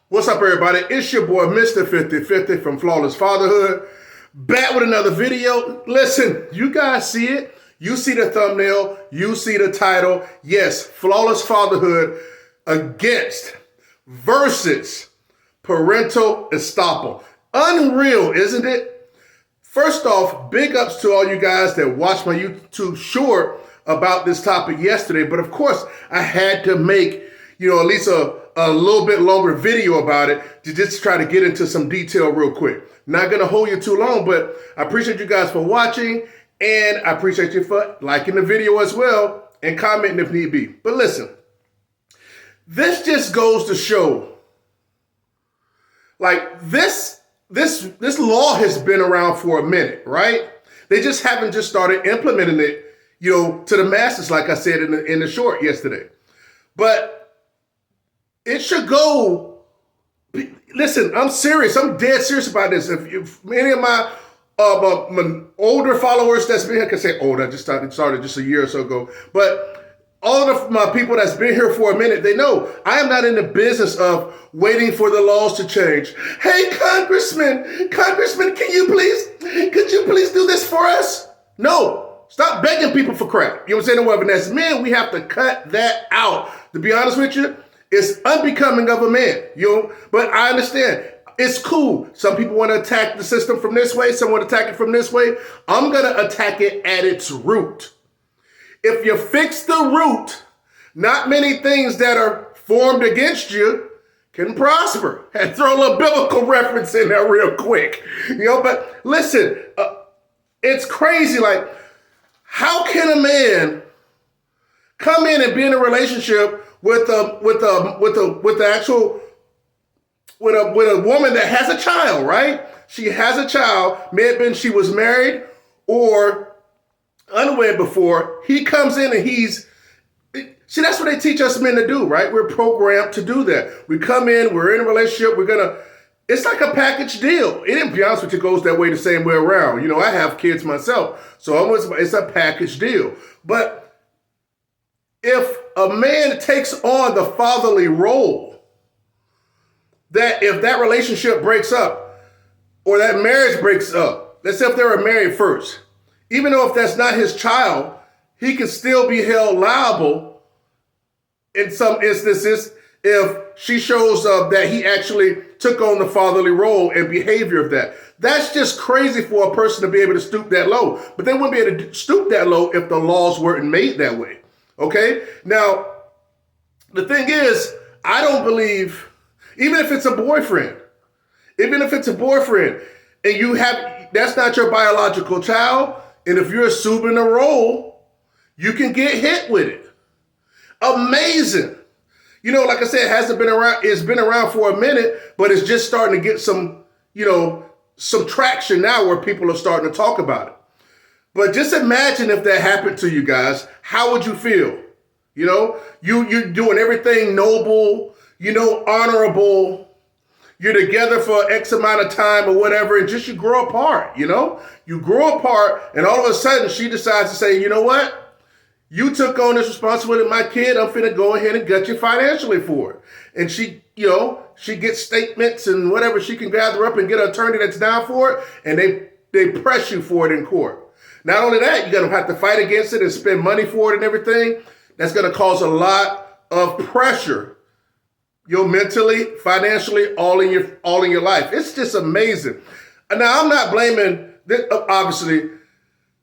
What's up, everybody? It's your boy, Mr. 5050 from Flawless Fatherhood, back with another video. Listen, you guys see it. You see the thumbnail. You see the title. Yes, Flawless Fatherhood versus Parental Estoppel. Unreal, isn't it? First off, big ups to all you guys that watched my YouTube short about this topic yesterday. But of course, I had to make, at least a little bit longer video about it to just try to get into some detail real quick. Not going to hold you too long, but I appreciate you guys for watching, and I appreciate you for liking the video as well and commenting if need be. But listen, this just goes to show, like, this law has been around for a minute, right? They just haven't just started implementing it, to the masses, like I said in the short yesterday. But it should go. Listen, I'm serious. I'm dead serious about this. If any of my older followers that's been here, I can say old, I just started just a year or so ago, but all of my people that's been here for a minute, they know I am not in the business of waiting for the laws to change. Hey, Congressman, could you please do this for us? No, stop begging people for crap. You know what I'm saying? Whatever. And as men, we have to cut that out. To be honest with you, it's unbecoming of a man, but I understand. It's cool. Some people want to attack the system from this way. Some want to attack it from this way. I'm going to attack it at its root. If you fix the root, not many things that are formed against you can prosper. And throw a little biblical reference in there real quick. But listen, it's crazy. Like, how can a man come in and be in a relationship with a woman that has a child, right? She has a child, may have been she was married or unwed before. He comes in and see, that's what they teach us men to do, right? We're programmed to do that. We come in, we're in a relationship, it's like a package deal. It, to be honest with you, goes that way the same way around. I have kids myself, so it's a package deal. But if a man takes on the fatherly role, that if that relationship breaks up or that marriage breaks up, let's say if they were married first, even though if that's not his child, he can still be held liable in some instances if she shows up that he actually took on the fatherly role and behavior of that. That's just crazy for a person to be able to stoop that low. But they wouldn't be able to stoop that low if the laws weren't made that way. Okay? Now, the thing is, I don't believe, even if it's a boyfriend, and that's not your biological child, and if you're assuming a role, you can get hit with it. Amazing. Like I said, it's been around for a minute, but it's just starting to get some traction now where people are starting to talk about it. But just imagine if that happened to you guys, how would you feel? You're doing everything noble, honorable. You're together for X amount of time or whatever, and just you grow apart, You grow apart, and all of a sudden she decides to say, you know what? You took on this responsibility, my kid, I'm finna go ahead and gut you financially for it. And she gets statements and whatever she can gather up and get an attorney that's down for it, and they press you for it in court. Not only that, you're going to have to fight against it and spend money for it and everything. That's going to cause a lot of pressure, mentally, financially, all in your life. It's just amazing. Now, I'm not blaming this, obviously.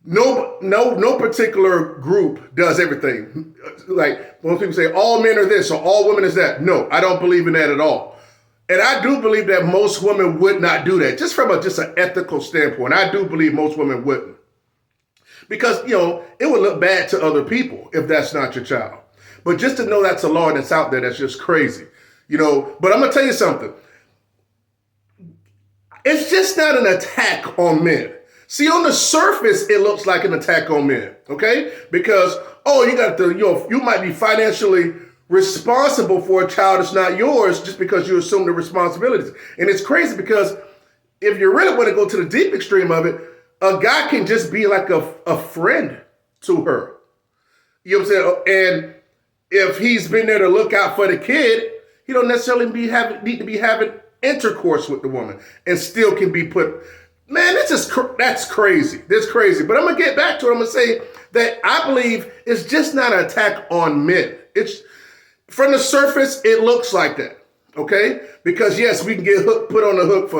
No particular group does everything. Like most people say, all men are this or all women is that. No, I don't believe in that at all. And I do believe that most women would not do that, just from an ethical standpoint. I do believe most women wouldn't. Because, it would look bad to other people if that's not your child. But just to know that's a law that's out there, that's just crazy. But I'm going to tell you something. It's just not an attack on men. See, on the surface, it looks like an attack on men, okay? Because, you might be financially responsible for a child that's not yours just because you assume the responsibilities. And it's crazy because if you really want to go to the deep extreme of it, a guy can just be like a friend to her. You know what I'm saying? And if he's been there to look out for the kid, He don't necessarily need to be having intercourse with the woman and still can be put. Man, that's crazy. That's crazy. But I'm going to get back to it. I'm going to say that I believe it's just not an attack on men. It's from the surface, it looks like that. Okay? Because yes, we can get put on the hook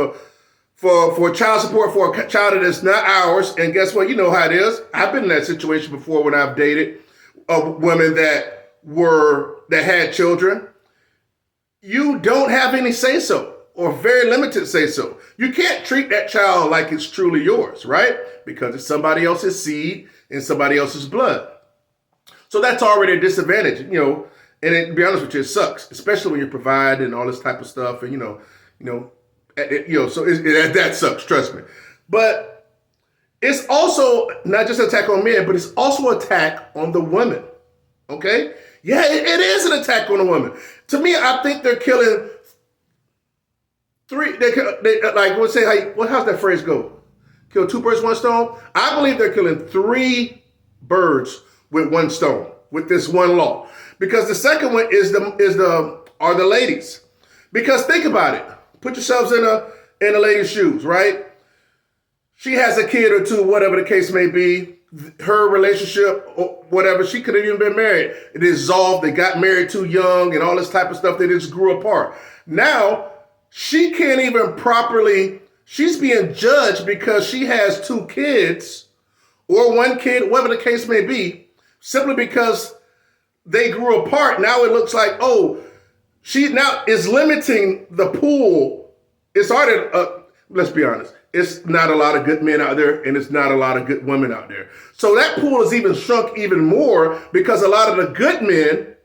for child support for a child that is not ours. And guess what? You know how it is. I've been in that situation before when I've dated women that had children. You don't have any say-so or very limited say-so. You can't treat that child like it's truly yours, right? Because it's somebody else's seed and somebody else's blood. So that's already a disadvantage, and to be honest with you, it sucks, especially when you're providing and all this type of stuff, and so that sucks, trust me. But it's also not just an attack on men, but it's also an attack on the women, okay? Yeah, it is an attack on the women. To me, I think they're killing how's that phrase go? Kill two birds, one stone? I believe they're killing 3 birds with one stone, with this one law. Because the second one are the ladies. Because think about it. Put yourselves in a lady's shoes, right? She has a kid or two, whatever the case may be. Her relationship, or whatever, she could have even been married. It dissolved. They got married too young and all this type of stuff. They just grew apart. Now, she can't even she's being judged because she has 2 kids or 1 kid, whatever the case may be, simply because they grew apart. Now it looks like, she now is limiting the pool. It's already, let's be honest, it's not a lot of good men out there and it's not a lot of good women out there. So that pool is even shrunk even more because a lot of the good men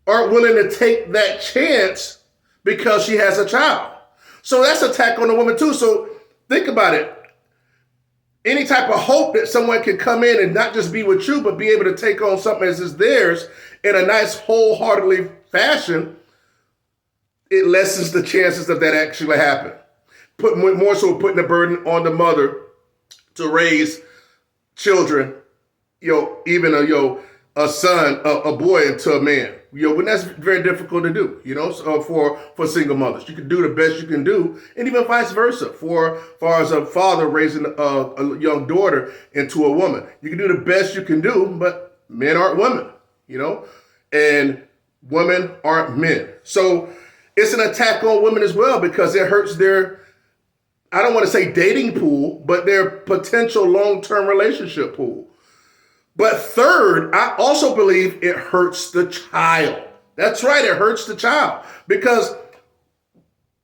aren't willing to take that chance because she has a child. So that's an attack on the woman too. So think about it. Any type of hope that someone can come in and not just be with you, but be able to take on something as is theirs in a nice wholeheartedly fashion, it lessens the chances of that actually happening. More so putting the burden on the mother to raise children, even a son, a boy into a man. When that's very difficult to do, so for single mothers. You can do the best you can do, and even vice versa, far as a father raising a young daughter into a woman. You can do the best you can do, but men aren't women, and women aren't men. So it's an attack on women as well because it hurts their, I don't want to say dating pool, but their potential long-term relationship pool. But third, I also believe it hurts the child. That's right, it hurts the child. Because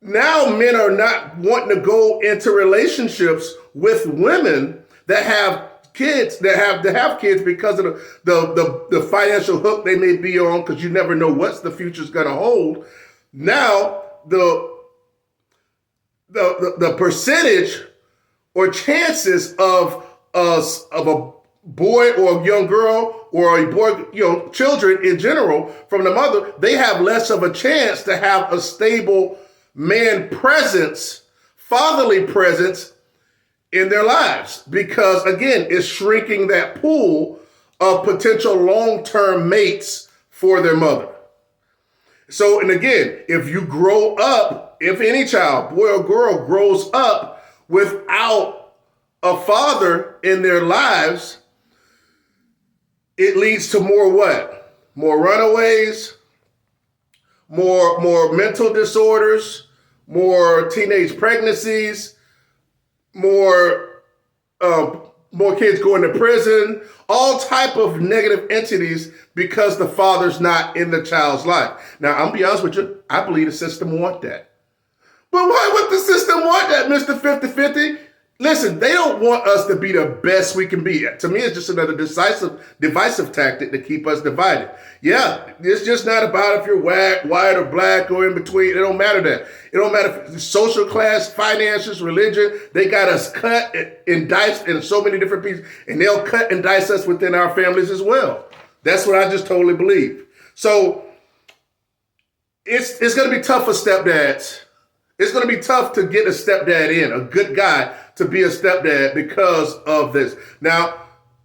now men are not wanting to go into relationships with women that have kids, that have kids because of the financial hook they may be on, because you never know what the future's gonna hold. Now, the percentage or chances of a boy or a young girl or a boy, children in general from the mother, they have less of a chance to have a stable man presence, fatherly presence in their lives. Because again, it's shrinking that pool of potential long-term mates for their mother. So, and again, if you grow up, if any child, boy or girl, grows up without a father in their lives, it leads to more what? More runaways, more mental disorders, more teenage pregnancies, more kids going to prison, all type of negative entities because the father's not in the child's life. Now, I'm gonna be honest with you, I believe the system want that. But why would the system want that, Mr. 50-50? Listen, they don't want us to be the best we can be. To me, it's just another divisive tactic to keep us divided. Yeah, it's just not about if you're white or black or in between. It don't matter that. It don't matter if it's social class, finances, religion. They got us cut and diced in so many different pieces, and they'll cut and dice us within our families as well. That's what I just totally believe. So it's going to be tough for stepdads. It's going to be tough to get a stepdad in, a good guy to be a stepdad because of this. Now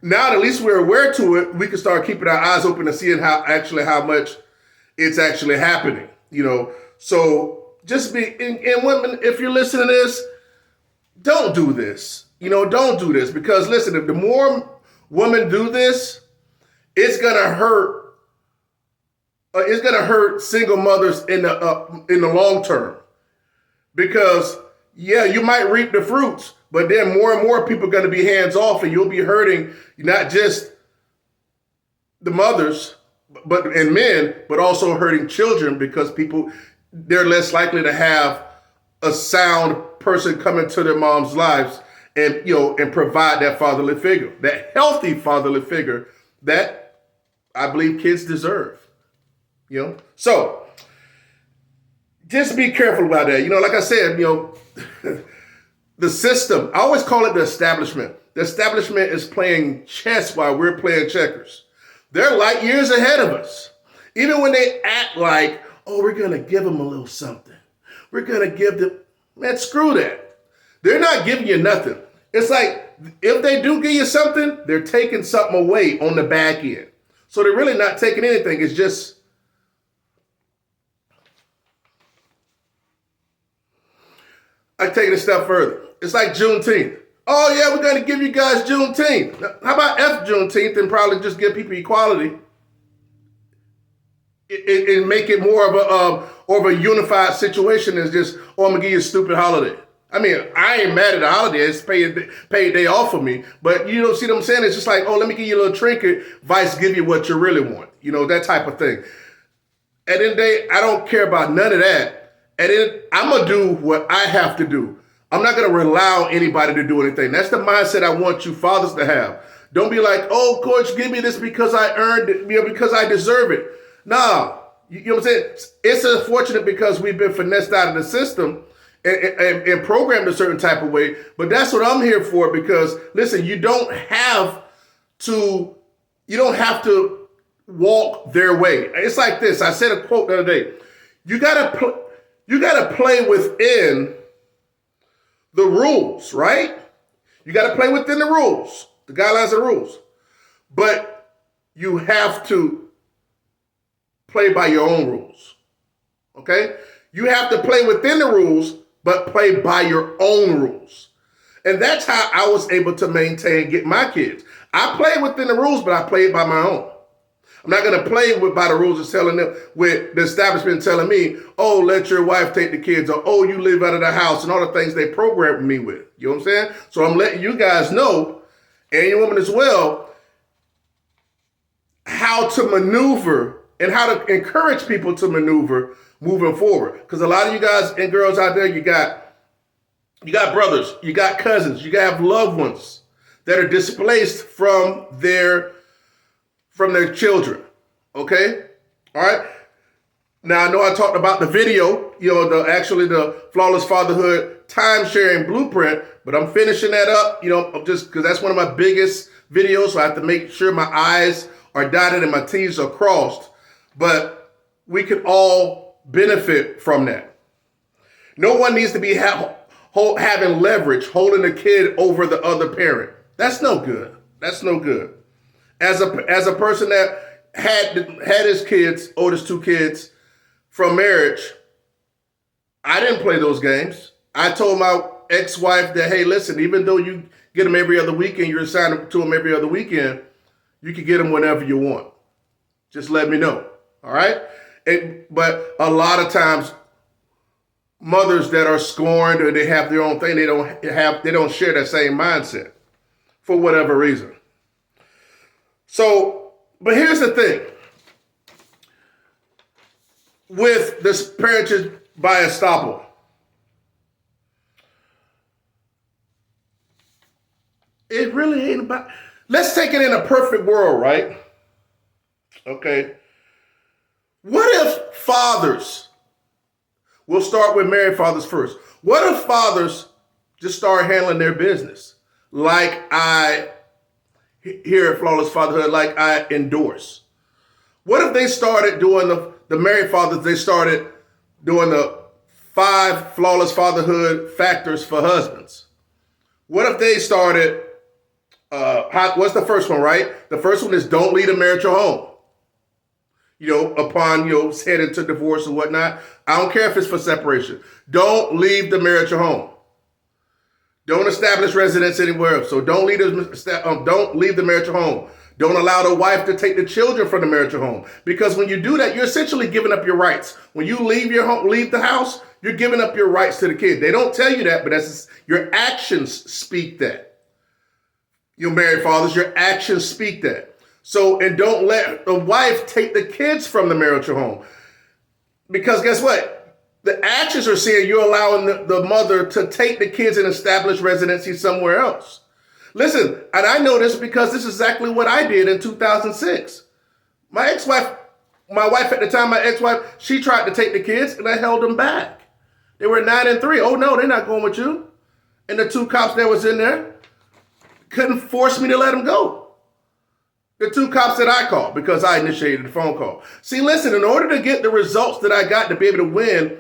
that at least we're aware to it, we can start keeping our eyes open and seeing how much it's actually happening. So just be, and women, if you're listening to this, don't do this. Don't do this, because listen, if the more women do this, it's gonna hurt. It's gonna hurt single mothers in the long term, because yeah, you might reap the fruits, but then more and more people are gonna be hands off, and you'll be hurting not just the mothers, and men, but also hurting children, because they're less likely to have a sound person come into their mom's lives and provide that fatherly figure, that healthy fatherly figure that I believe kids deserve. So just be careful about that. Like I said, the system, I always call it the establishment. The establishment is playing chess while we're playing checkers. They're light years ahead of us. Even when they act like, oh, we're going to give them a little something. We're going to give them, man, screw that. They're not giving you nothing. It's like, if they do give you something, they're taking something away on the back end. So they're really not taking anything. It's just, I take it a step further. It's like Juneteenth. Oh yeah, we're going to give you guys Juneteenth. Now, how about F Juneteenth and probably just give people equality and make it more of a unified situation than just, oh, I'm going to give you a stupid holiday. I mean, I ain't mad at the holiday. It's paid day off for me. But you don't see what I'm saying? It's just like, oh, let me give you a little trinket, vice give you what you really want. That type of thing. At the end of the day, I don't care about none of that. And then I'm going to do what I have to do. I'm not going to rely on anybody to do anything. That's the mindset I want you fathers to have. Don't be like, oh, coach, give me this because I earned it, because I deserve it. Nah, you know what I'm saying? It's unfortunate because we've been finessed out of the system and programmed a certain type of way. But that's what I'm here for, because, listen, you don't have to walk their way. It's like this. I said a quote the other day. You gotta play within the rules, right? You got to play within the rules, the guidelines and rules. But you have to play by your own rules, okay? You have to play within the rules, but play by your own rules. And that's how I was able to get my kids. I play within the rules, but I play by my own. I'm not going to play by the rules of telling them, with the establishment telling me, oh, let your wife take the kids, or oh, you live out of the house, and all the things they programmed me with. You know what I'm saying? So I'm letting you guys know, and your women as well, how to maneuver and how to encourage people to maneuver moving forward. Because a lot of you guys and girls out there, you got brothers, you got cousins, you have loved ones that are displaced from their children, okay? All right? Now, I know I talked about the video, the Flawless Fatherhood time-sharing blueprint, but I'm finishing that up, just because that's one of my biggest videos, so I have to make sure my I's are dotted and my T's are crossed, but we can all benefit from that. No one needs to be having leverage, holding a kid over the other parent. That's no good. That's no good. As a person that had his kids, oldest two kids, from marriage, I didn't play those games. I told my ex-wife that, hey, listen, even though you get them every other weekend, you're assigned to them every other weekend, you can get them whenever you want. Just let me know, all right? But a lot of times, mothers that are scorned or they have their own thing, they don't share that same mindset for whatever reason. So, but here's the thing. With this parentage by estoppel, it really ain't about, let's take it in a perfect world, right? Okay. What if fathers, we'll start with married fathers first. What if fathers just start handling their business like I, here at Flawless Fatherhood, like I endorse? What if they started doing the married fathers, they started doing the 5 Flawless Fatherhood factors for husbands? What if they started, what's the first one, right? The first one is don't leave a marital home. upon, heading to divorce or whatnot. I don't care if it's for separation. Don't leave the marriage or home. Don't establish residence anywhere else. So don't leave the marriage or home. Don't allow the wife to take the children from the marriage or home. Because when you do that, you're essentially giving up your rights. When you leave the house, you're giving up your rights to the kid. They don't tell you that, but your actions speak that. You married fathers, your actions speak that. So, and don't let the wife take the kids from the marriage or home. Because guess what? The actions are saying you're allowing the mother to take the kids and establish residency somewhere else. Listen, and I know this because this is exactly what I did in 2006. My wife at the time, she tried to take the kids and I held them back. They were 9 and 3. Oh no, they're not going with you. And the 2 cops that was in there couldn't force me to let them go. The 2 cops that I called because I initiated the phone call. See, listen, in order to get the results that I got to be able to win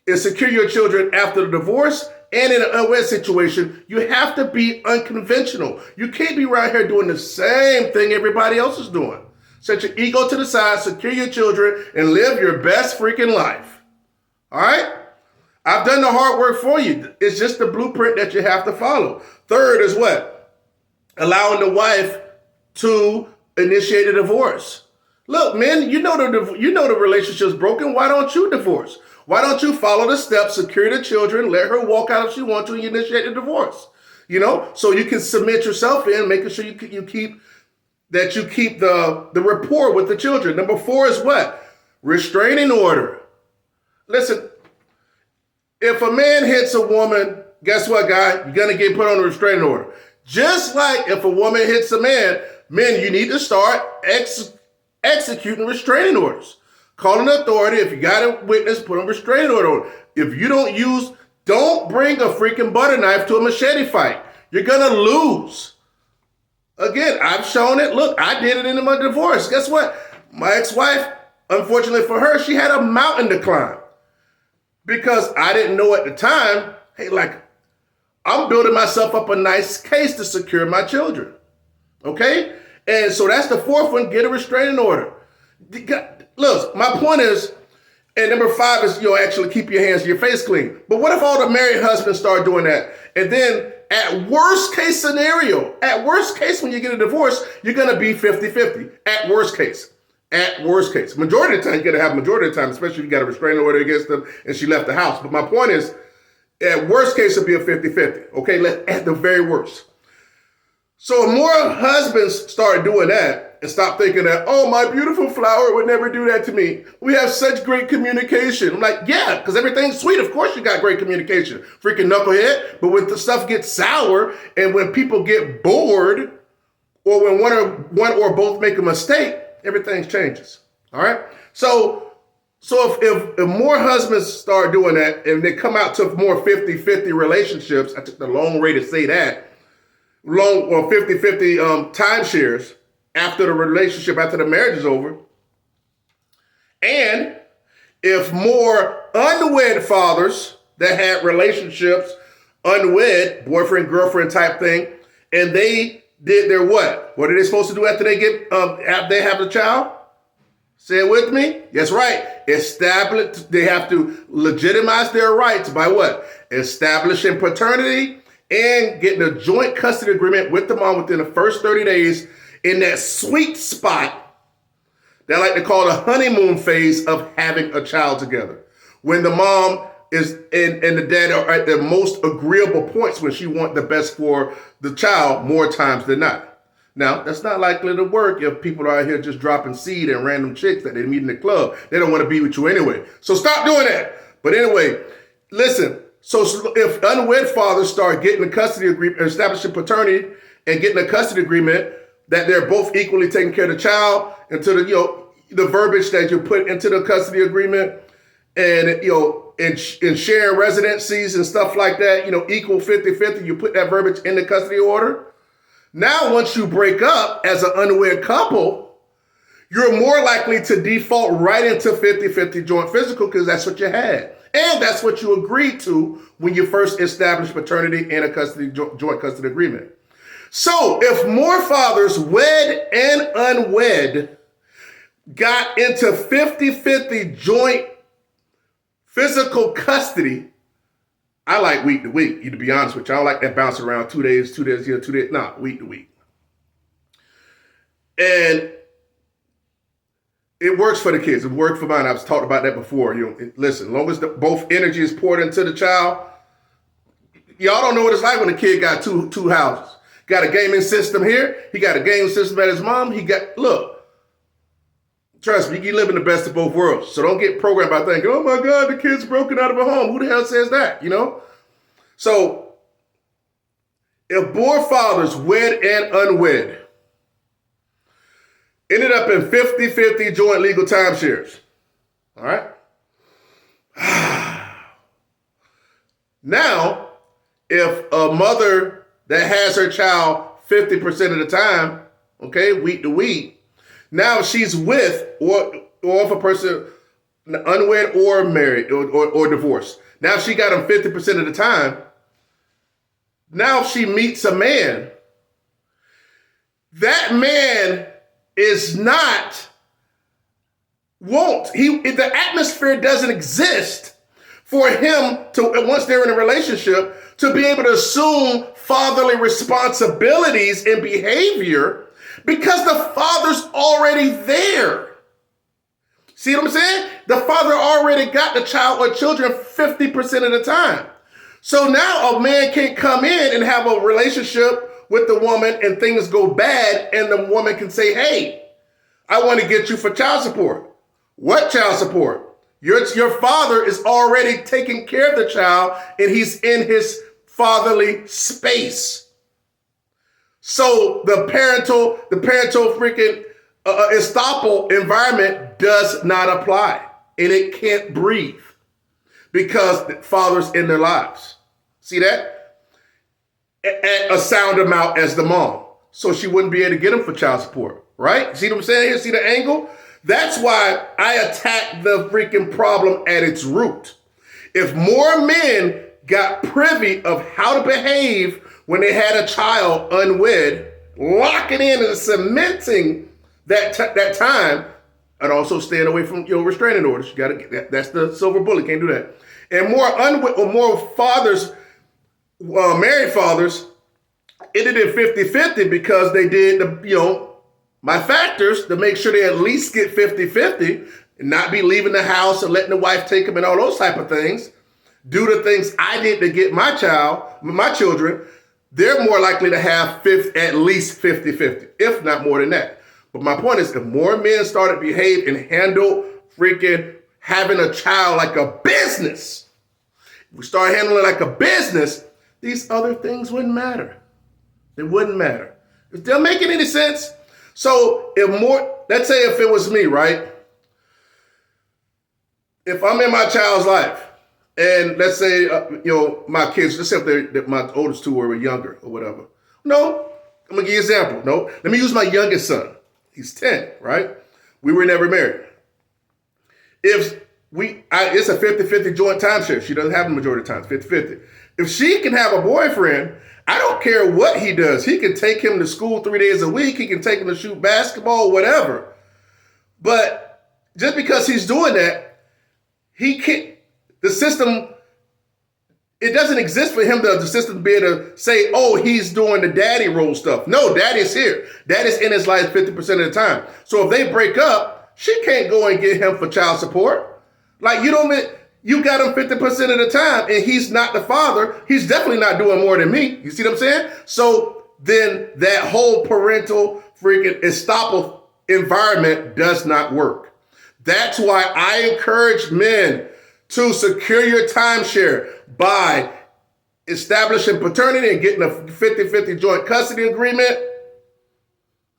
and secure your children after the divorce and in an unwed situation, you have to be unconventional. You can't be right here doing the same thing everybody else is doing. Set your ego to the side, secure your children, and live your best freaking life. All right? I've done the hard work for you. It's just the blueprint that you have to follow. Third is what? Allowing the wife to initiate a divorce. Look, men, you know the relationship's broken. Why don't you divorce? Why don't you follow the steps, secure the children, let her walk out if she wants to, and you initiate the divorce? So you can submit yourself in, making sure you keep the rapport with the children. Number 4 is what? Restraining order. Listen, if a man hits a woman, guess what, guy? You're gonna get put on a restraining order. Just like if a woman hits a man, men, you need to start executing restraining orders. Calling authority. If you got a witness, put a restraining order on. If you don't bring a freaking butter knife to a machete fight. You're gonna lose. Again, I've shown it. Look, I did it in my divorce. Guess what? My ex-wife, unfortunately for her, she had a mountain to climb. Because I didn't know at the time, hey, I'm building myself up a nice case to secure my children. Okay? And so that's the 4th one, get a restraining order. Look, my point is, and number 5 is, actually keep your hands and your face clean. But what if all the married husbands start doing that? And then at worst case scenario, when you get a divorce, you're going to be 50-50. At worst case. Majority of the time, you're going to have majority of the time, especially if you got a restraining order against them and she left the house. But my point is, at worst case, it'll be a 50-50. Okay, at the very worst. So if more husbands start doing that and stop thinking that, oh, my beautiful flower would never do that to me. We have such great communication. I'm like, yeah, because everything's sweet. Of course you got great communication, freaking knucklehead. But when the stuff gets sour and when people get bored or when one or both make a mistake, everything changes. All right? So if more husbands start doing that and they come out to more 50-50 relationships, I took the long way to say that, 50-50 timeshares after the marriage is over. And if more unwed fathers that had relationships, unwed, boyfriend, girlfriend type thing, and they did their what? What are they supposed to do after they have the child? Say it with me. That's right. They have to legitimize their rights by what? Establishing paternity and getting a joint custody agreement with the mom within the first 30 days in that sweet spot that I like to call the honeymoon phase of having a child together. When the mom is and the dad are at the most agreeable points when she wants the best for the child more times than not. Now, that's not likely to work if people are out here just dropping seed and random chicks that they meet in the club. They don't want to be with you anyway. So stop doing that. But anyway, listen. So if unwed fathers start getting a custody agreement, establishing paternity and getting a custody agreement that they're both equally taking care of the child into the verbiage that you put into the custody agreement and, and sharing residencies and stuff like that, equal 50-50, you put that verbiage in the custody order. Now, once you break up as an unwed couple, you're more likely to default right into 50-50 joint physical because that's what you had. And that's what you agreed to when you first established paternity and a joint custody agreement. So if more fathers, wed and unwed, got into 50-50 joint physical custody, I like week to week, to be honest with you. I don't like that bounce around 2 days here, 2 days. No, week to week. And it works for the kids. It worked for mine. I've talked about that before. Listen, as long as both energy is poured into the child, y'all don't know what it's like when a kid got two houses. Got a gaming system here. He got a gaming system at his mom. Look, trust me, you live in the best of both worlds. So don't get programmed by thinking, oh my God, the kid's broken out of a home. Who the hell says that, So if both fathers, wed and unwed, ended up in 50-50 joint legal timeshares, all right? Now, if a mother that has her child 50% of the time, okay, week to week, now she's with, or if a person unwed or married or divorced, now she got him 50% of the time. Now if she meets a man, that man is not, the atmosphere doesn't exist for him to, once they're in a relationship, to be able to assume fatherly responsibilities and behavior because the father's already there. See what I'm saying? The father already got the child or children 50% of the time. So now a man can't come in and have a relationship with the woman and things go bad and the woman can say, hey, I want to get you for child support. What child support? Your father is already taking care of the child and he's in his fatherly space. So the parental freaking estoppel environment does not apply and it can't breathe because the father's in their lives. See that? At a sound amount as the mom. So she wouldn't be able to get him for child support, right? See what I'm saying here? See the angle? That's why I attack the freaking problem at its root. If more men got privy of how to behave when they had a child unwed, locking in and cementing that time, and also staying away from restraining orders. You gotta get that. That's the silver bullet. Can't do that. And more unwed or more fathers, married fathers, ended in 50-50 because they did my factors to make sure they at least get 50-50 and not be leaving the house and letting the wife take them and all those type of things. Do the things I did to get my children, they're more likely to have at least 50-50, if not more than that. But my point is, if more men started to behave and handle freaking having a child like a business, if we start handling it like a business, these other things wouldn't matter. They wouldn't matter. Is that making any sense? So let's say if it was me, right? If I'm in my child's life, and let's say, my kids, let's say if my oldest two were younger or whatever. No, I'm gonna give you an example. No, let me use my youngest son. He's 10, right? We were never married. It's a 50-50 joint timeshare. She doesn't have the majority of times, 50-50. If she can have a boyfriend, I don't care what he does. He can take him to school 3 days a week. He can take him to shoot basketball, whatever. But just because he's doing that, the system, it doesn't exist for him, the system to be able to say, oh, he's doing the daddy role stuff. No, daddy's here. Daddy's in his life 50% of the time. So if they break up, she can't go and get him for child support. Like, you got him 50% of the time and he's not the father. He's definitely not doing more than me. You see what I'm saying? So then that whole parental freaking estoppel environment does not work. That's why I encourage men to secure your timeshare by establishing paternity and getting a 50-50 joint custody agreement,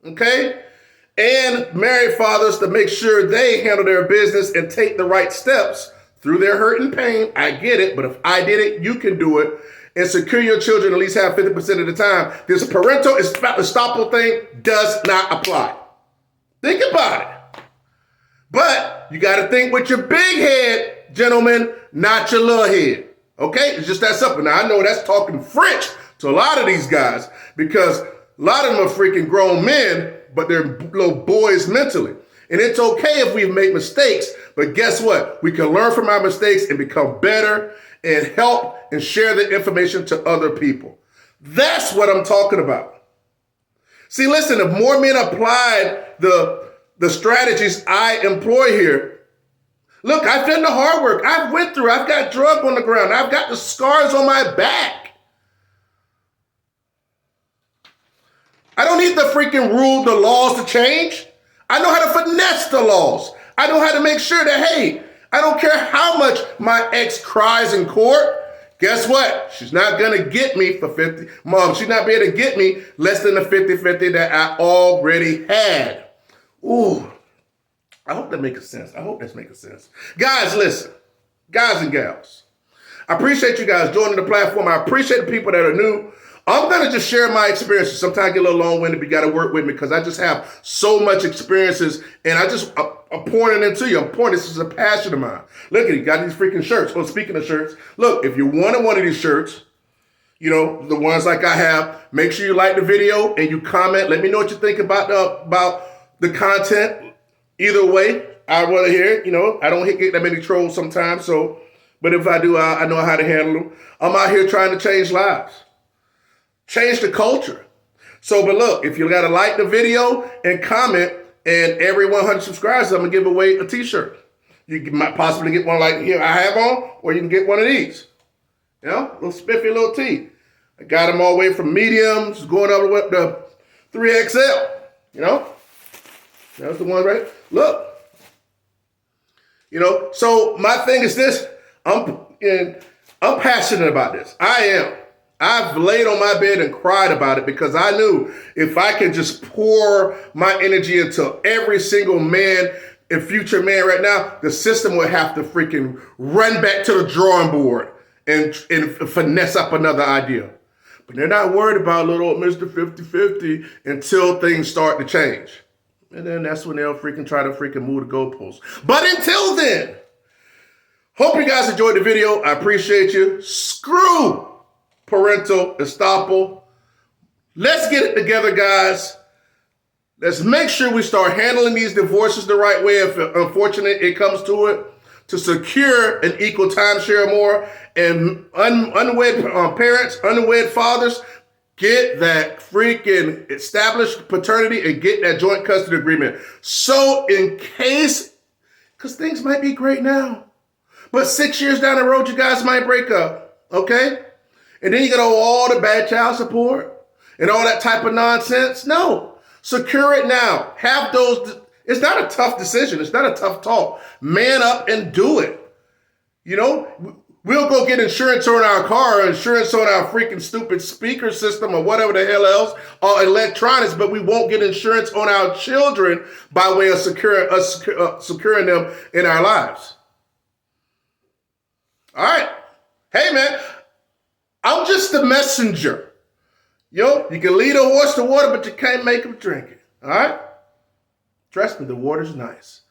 okay? And married fathers to make sure they handle their business and take the right steps through their hurt and pain. I get it, but if I did it, you can do it. And secure your children at least have 50% of the time. This parental estoppel thing does not apply. Think about it. But you got to think with your big head, gentlemen, not your little head. Okay? It's just that simple. Now, I know that's talking French to a lot of these guys because a lot of them are freaking grown men, but they're little boys mentally. And it's okay if we've made mistakes, but guess what? We can learn from our mistakes and become better and help and share the information to other people. That's what I'm talking about. See, listen, if more men applied the strategies I employ here, look, I've done the hard work. I've went through, I've got drug on the ground. I've got the scars on my back. I don't need the freaking rule, the laws to change. I know how to finesse the laws. I know how to make sure that, hey, I don't care how much my ex cries in court. Guess what? She's not going to get me for 50. Mom, she's not be able to get me less than the 50-50 that I already had. Ooh, I hope that makes sense. I hope that's making sense. Guys, listen. Guys and gals, I appreciate you guys joining the platform. I appreciate the people that are new. I'm going to just share my experiences. Sometimes I get a little long-winded, but you got to work with me because I just have so much experiences, and I'm pouring it into you. I'm pouring this is a passion of mine. Look at it. Got these freaking shirts. Oh, speaking of shirts, look, if you wanted one of these shirts, you know, the ones like I have, make sure you like the video and you comment. Let me know what you think about the content. Either way, I want to hear it. You know, I don't get that many trolls sometimes, but if I do, I know how to handle them. I'm out here trying to change lives. Change the culture. So, but look, if you got to like the video and comment, and every 100 subscribers, I'm going to give away a t-shirt. You might possibly get one like here I have on, or you can get one of these. You know, a little spiffy little tee. I got them all the way from mediums, going all the way up to 3XL. You know, that's the one, right? Look. You know, so my thing is this. I'm passionate about this. I am. I've laid on my bed and cried about it because I knew if I could just pour my energy into every single man and future man right now, the system would have to freaking run back to the drawing board and finesse up another idea. But they're not worried about little Mr. 50-50 until things start to change. And then that's when they'll freaking try to freaking move the goalposts. But until then, hope you guys enjoyed the video. I appreciate you. Screw Parental Estoppel. Let's get it together, guys. Let's make sure we start handling these divorces the right way if unfortunately it comes to it, to secure an equal timeshare more. And unwed parents, unwed fathers, get that freaking established paternity and get that joint custody agreement. So in case, because things might be great now, but 6 years down the road, you guys might break up, okay? And then you got all the bad child support and all that type of nonsense. No, secure it now. Have those. It's not a tough decision. It's not a tough talk. Man up and do it. You know, we'll go get insurance on our car, or insurance on our freaking stupid speaker system or whatever the hell else, or electronics, but we won't get insurance on our children by way of securing them in our lives. All right. Hey, man. I'm just the messenger. Yo, you can lead a horse to water, but you can't make him drink it. All right? Trust me, the water's nice.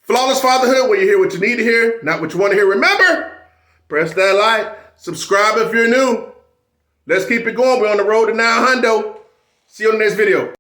Flawless Fatherhood, where you hear what you need to hear, not what you want to hear. Remember, press that like, subscribe if you're new. Let's keep it going. We're on the road to 900. See you on the next video.